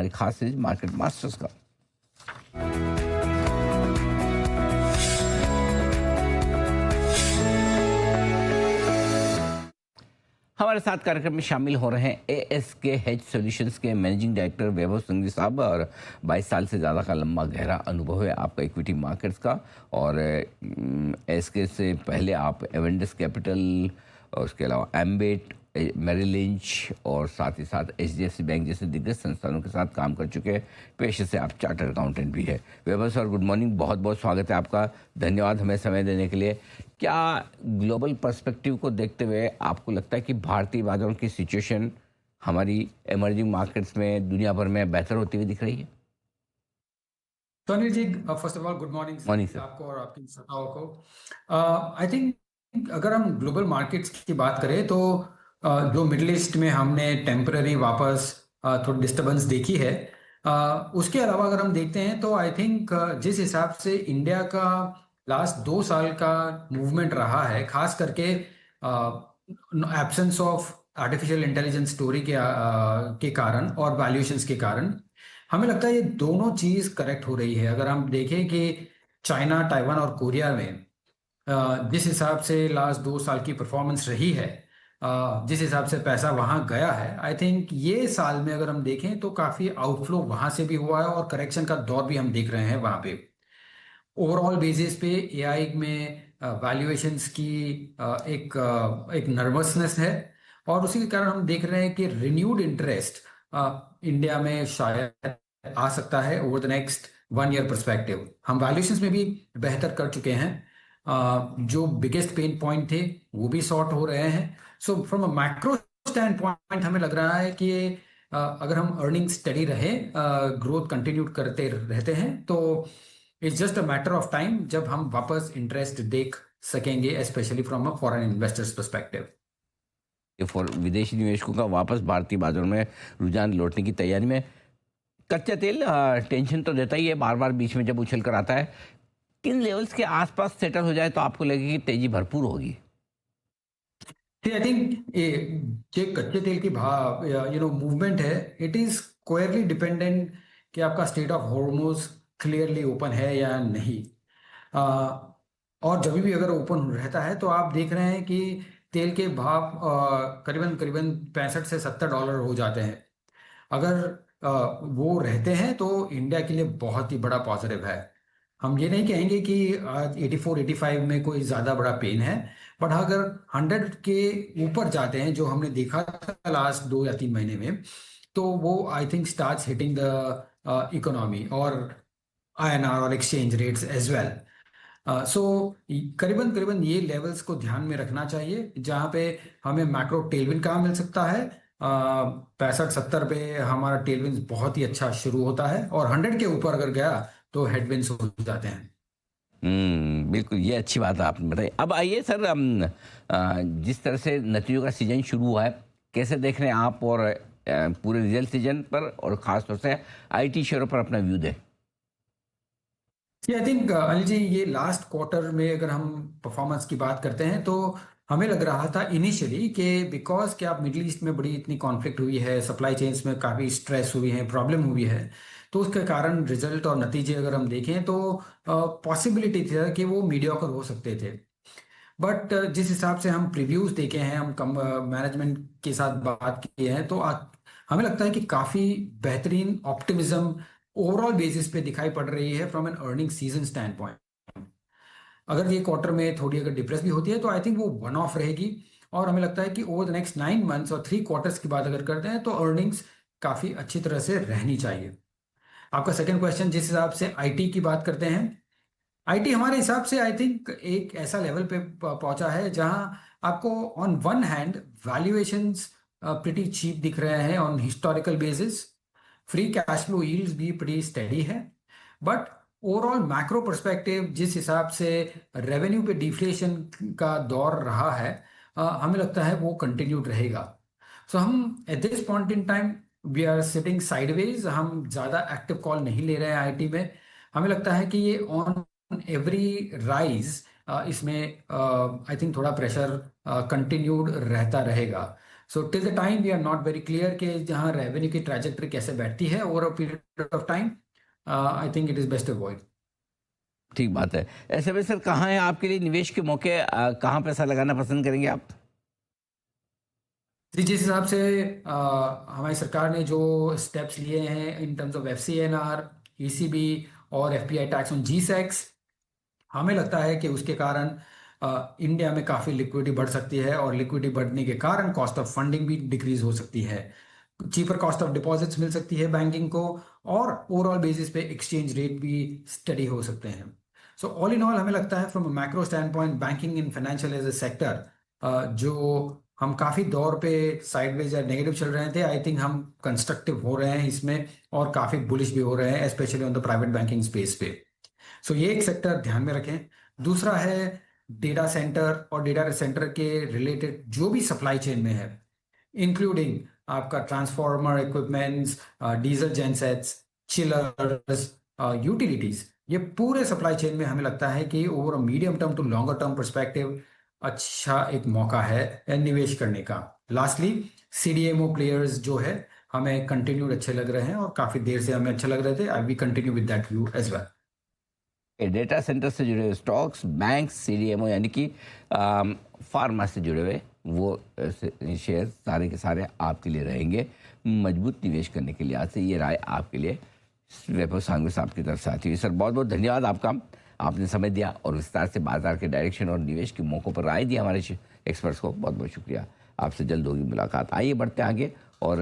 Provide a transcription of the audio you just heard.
हमारी खास series market masters का। हमारे साथ कार्यक्रम में शामिल हो रहे हैं एएसके हेज सॉल्यूशंस के मैनेजिंग डायरेक्टर वैभव संघवी साहब, और 22 साल से ज़्यादा का लंबा गहरा अनुभव है आपका इक्विटी मार्केट्स का। और एएसके से पहले आप एवेंडस कैपिटल और उसके अलावा एम्बेट, मेरिल लिंच और साथ ही साथ एचडीएफसी बैंक जैसे दिग्गज संस्थानों के साथ काम कर चुके हैं। पेशे से आप चार्टर्ड अकाउंटेंट भी है। वैभव सर, गुड मॉर्निंग, बहुत बहुत स्वागत है आपका। धन्यवाद हमें समय देने के लिए। क्या ग्लोबल पर्सपेक्टिव को देखते हुए आपको लगता है कि भारतीय बाजारों की सिचुएशन हमारी इमर्जिंग मार्केट्स में दुनिया भर में बेहतर होती हुई दिख रही है? तो Anil ji, first of all good morning sir. आपको और आपकी श्रोताओं को। आई थिंक अगर हम ग्लोबल मार्केट्स की बात करें तो जो मिडिल ईस्ट में हमने टेम्पररी वापस थोड़ी डिस्टरबेंस देखी है, उसके अलावा अगर हम देखते हैं तो आई थिंक जिस हिसाब से इंडिया का लास्ट 2 साल का मूवमेंट रहा है, खास करके absence of artificial intelligence story के कारण और वैल्यूएशंस के कारण, हमें लगता है ये दोनों चीज करेक्ट हो रही है। अगर हम देखें कि चाइना, ताइवान और कोरिया में जिस हिसाब से लास्ट 2 साल की परफॉर्मेंस रही है, जिस हिसाब से पैसा वहां गया है, आई थिंक ये साल में अगर हम देखें तो काफी आउटफ्लो वहां से भी हुआ है और करेक्शन का दौर भी हम देख रहे हैं वहां पे। ओवरऑल बेसिस पे एआई में वैल्यूएशंस की एक नर्वसनेस है, और उसी के कारण हम देख रहे हैं कि रिन्यूड इंटरेस्ट इंडिया में शायद आ सकता है over the next 1 year perspective. हम वैल्यूएशंस में भी बेहतर कर चुके हैं, जो बिगेस्ट पेन पॉइंट थे वो भी सॉर्ट हो रहे हैं। So from a macro stand point हमें लग रहा है कि अगर हम अर्निंग स्टडी रहे, ग्रोथ कंटिन्यू करते रहते हैं, तो it's just a matter of time जब हम वापस इंटरेस्ट देख सकेंगे, specially from a foreign investors perspective. For विदेशी निवेशकों का वापस भारतीय बाजारों में रुझान लौटने की तैयारी में। कच्चा तेल टेंशन तो देता ही है, बार बार बीच में जब उछल कर आता है। किन लेवल्स के आसपास सेटल हो जाए तो आपको लगेगी तेजी भरपूर होगी? आई थिंक ये कच्चे तेल की भाव मूवमेंट है, इट इज क्लियरली डिपेंडेंट कि आपका state of Hormuz clearly open है या नहीं। और जब भी अगर ओपन रहता है तो आप देख रहे हैं कि तेल के भाव करीबन करीबन 65 से $70 हो जाते हैं। अगर वो रहते हैं तो इंडिया के लिए बहुत ही बड़ा पॉजिटिव है। हम ये नहीं कहेंगे कि आज 84 85 में कोई ज़्यादा बड़ा पेन है, बट अगर 100 के ऊपर जाते हैं जो हमने देखा था लास्ट 2 या 3 महीने में, तो वो I think starts hitting the economy और आईएनआर और exchange rates as well. So करीबन करीबन ये लेवल्स को ध्यान में रखना चाहिए, जहाँ पे हमें मैक्रो टेलविन कहाँ मिल सकता है। 65 70 पे हमारा टेलविन बहुत ही अच्छा शुरू होता है, और 100 के ऊपर अगर गया तो हेडविंस हो जाते हैं। बिल्कुल, ये अच्छी बात है आपने बताई। अब आइए सर, जिस तरह से नतीजों का सीजन शुरू हुआ है, कैसे देख रहे हैं आप, और पूरे रिजल्ट सीजन पर और ख़ास तौर से आईटी शेयरों पर अपना व्यू दें? आई थिंक अनिल जी, ये लास्ट क्वार्टर में अगर हम परफॉर्मेंस की बात करते हैं तो हमें लग रहा था इनिशियली कि बिकॉज कि आप मिडिल ईस्ट में बड़ी इतनी कॉन्फ्लिक्ट हुई है, सप्लाई चेन्स में काफ़ी स्ट्रेस हुई है, प्रॉब्लम हुई है, तो उसके कारण रिजल्ट और नतीजे अगर हम देखें तो पॉसिबिलिटी थी कि वो मीडियोकर हो सकते थे। बट जिस हिसाब से हम प्रीव्यूज देखे हैं, हम कम मैनेजमेंट के साथ बात की है, तो हमें लगता है कि काफ़ी बेहतरीन ऑप्टिमिज्म ओवरऑल बेसिस पे दिखाई पड़ रही है from an earning season stand point. अगर ये क्वार्टर में थोड़ी अगर डिप्रेस भी होती है तो आई थिंक वो वन ऑफ रहेगी, और हमें लगता है कि ओवर द नेक्स्ट 9 मंथ्स और 3 क्वार्टर्स की बात अगर करते हैं तो अर्निंग्स काफ़ी अच्छी तरह से रहनी चाहिए। आपका सेकंड क्वेश्चन, जिस हिसाब से आईटी की बात करते हैं, आईटी हमारे हिसाब से आई थिंक एक ऐसा लेवल पे पहुंचा है जहां आपको on one hand valuations pretty cheap दिख रहे हैं on historical basis, free cash flow yields भी प्रीटी स्टेडी है, बट ओवरऑल मैक्रो पर्सपेक्टिव जिस हिसाब से रेवेन्यू पे डिफ्लेशन का दौर रहा है, हमें लगता है वो कंटिन्यूड रहेगा। सो हम at this point in time we are sitting sideways, हम ज़्यादा एक्टिव कॉल नहीं ले रहे हैं आईटी में। हमें लगता है कि ये ऑन एवरी राइज इसमें आई थिंक थोड़ा प्रेशर कंटिन्यूड रहता रहेगा। So till the time we are not very clear कि जहाँ रेवेन्यू की ट्रैजेक्टरी कैसे बैठती है over a period of time, I think it is best avoid. ठीक बात है। ऐसे में सर कहाँ है आपके लिए निवेश के मौके, कहाँ पैसा लगाना पसंद करेंगे आप? जी, जिस हिसाब से हमारी सरकार ने जो स्टेप्स लिए हैं in terms of FCNR, ECB और FPI टैक्स ऑन GSECs, हमें लगता है कि उसके कारण इंडिया में काफ़ी लिक्विडिटी बढ़ सकती है और लिक्विडिटी बढ़ने के कारण कॉस्ट ऑफ फंडिंग भी डिक्रीज हो सकती है, चीपर कॉस्ट ऑफ डिपॉजिट्स मिल सकती है बैंकिंग को, और ओवरऑल बेसिस पे एक्सचेंज रेट भी स्टडी हो सकते हैं। सो ऑल इन ऑल हमें लगता है from macro stand point banking in financial as a sector, जो हम काफ़ी दौर पे साइडवेज या नेगेटिव चल रहे थे, आई थिंक हम कंस्ट्रक्टिव हो रहे हैं इसमें और काफ़ी बुलिश भी हो रहे हैं, specially on the private banking space पे। सो ये एक सेक्टर ध्यान में रखें। दूसरा है डेटा सेंटर और डेटा सेंटर के रिलेटेड जो भी सप्लाई चेन में है, इंक्लूडिंग आपका transformer equipments, diesel gensets, chillers, utilities, ये पूरे सप्लाई चेन में हमें लगता है कि over medium term to longer term perspective अच्छा एक मौका है निवेश करने का। लास्टली CDMO प्लेयर्स जो है हमें कंटिन्यूड अच्छे लग रहे हैं और काफी देर से हमें अच्छे लग रहे थे, I we continue with that view as well. Data centre से जुड़े हुए स्टॉक्स, बैंक, CDMO यानी कि फार्मा से जुड़े हुए वो शेयर सारे के सारे आपके लिए रहेंगे मजबूत निवेश करने के लिए। आज से ये राय आपके लिए वैभव सांघवी साहब की तरफ से आती हुई। सर बहुत बहुत धन्यवाद आपका, आपने समय दिया और विस्तार से बाजार के डायरेक्शन और निवेश के मौक़ों पर राय दी हमारे एक्सपर्ट्स को। बहुत बहुत शुक्रिया। आपसे जल्द होगी मुलाकात। आइए बढ़ते हैं आगे और